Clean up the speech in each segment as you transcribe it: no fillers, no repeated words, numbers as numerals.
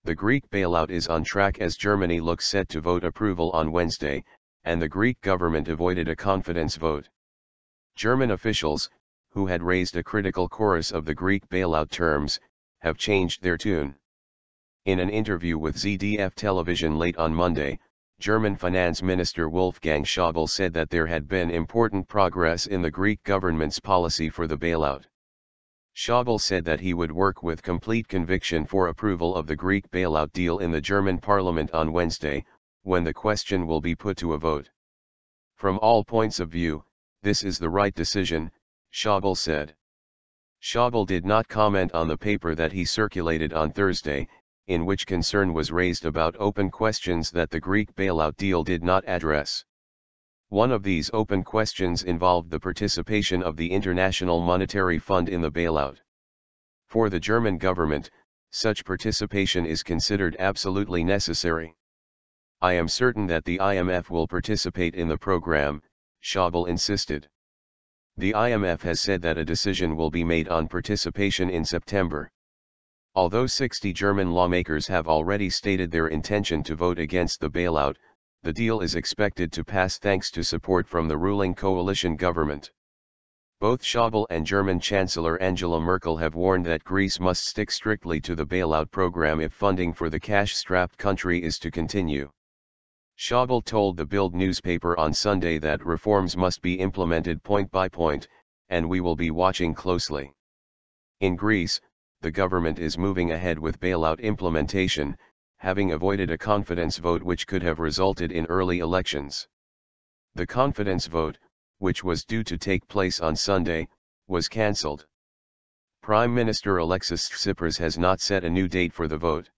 The Greek bailout is on track as Germany looks set to vote approval on Wednesday, and the Greek government avoided a confidence vote. German officials, who had raised a critical chorus of the Greek bailout terms, have changed their tune. In an interview with ZDF television late on Monday, German Finance Minister Wolfgang Schauble said that there had been important progress in the Greek government's policy for the bailout. Schauble said that he would work with complete conviction for approval of the Greek bailout deal in the German parliament on Wednesday, when the question will be put to a vote. From all points of view, this is the right decision, Schauble said. Schauble did not comment on the paper that he circulated on Thursday, in which concern was raised about open questions that the Greek bailout deal did not address. One of these open questions involved the participation of the International Monetary Fund in the bailout. For the German government, such participation is considered absolutely necessary. I am certain that the IMF will participate in the program, Schauble insisted. The IMF has said that a decision will be made on participation in September. Although 60 German lawmakers have already stated their intention to vote against the bailout, the deal is expected to pass thanks to support from the ruling coalition government. Both Schauble and German Chancellor Angela Merkel have warned that Greece must stick strictly to the bailout program if funding for the cash-strapped country is to continue. Schauble told the Bild newspaper on Sunday that reforms must be implemented point by point, and we will be watching closely. In Greece, the government is moving ahead with bailout implementation, having avoided a confidence vote which could have resulted in early elections. The confidence vote, which was due to take place on Sunday, was cancelled. Prime Minister Alexis Tsipras has not set a new date for the vote.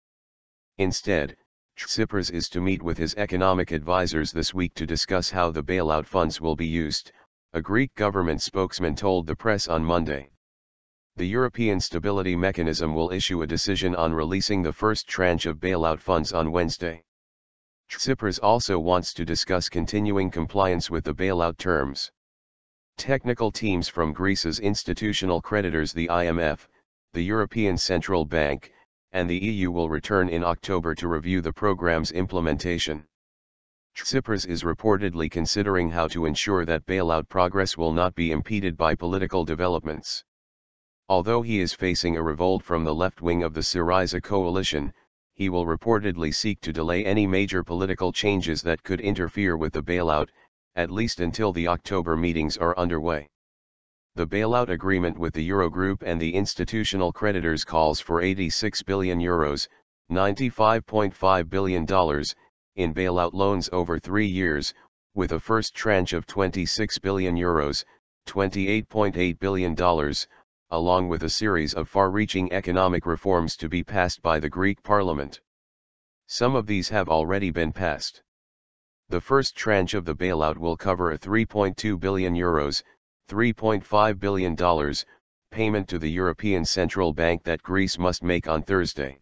Instead, Tsipras is to meet with his economic advisors this week to discuss how the bailout funds will be used, a Greek government spokesman told the press on Monday. The European Stability Mechanism will issue a decision on releasing the first tranche of bailout funds on Wednesday. Tsipras also wants to discuss continuing compliance with the bailout terms. Technical teams from Greece's institutional creditors, the IMF, the European Central Bank, and the EU will return in October to review the program's implementation. Tsipras is reportedly considering how to ensure that bailout progress will not be impeded by political developments. Although he is facing a revolt from the left wing of the Syriza coalition, he will reportedly seek to delay any major political changes that could interfere with the bailout, at least until the October meetings are underway. The bailout agreement with the Eurogroup and the institutional creditors calls for €86 billion, $95.5 billion, in bailout loans over 3 years, with a first tranche of €26 billion, $28.8 billion, along with a series of far-reaching economic reforms to be passed by the Greek parliament. Some of these have already been passed. The first tranche of the bailout will cover a €3.2 billion, $3.5 billion, payment to the European Central Bank that Greece must make on Thursday.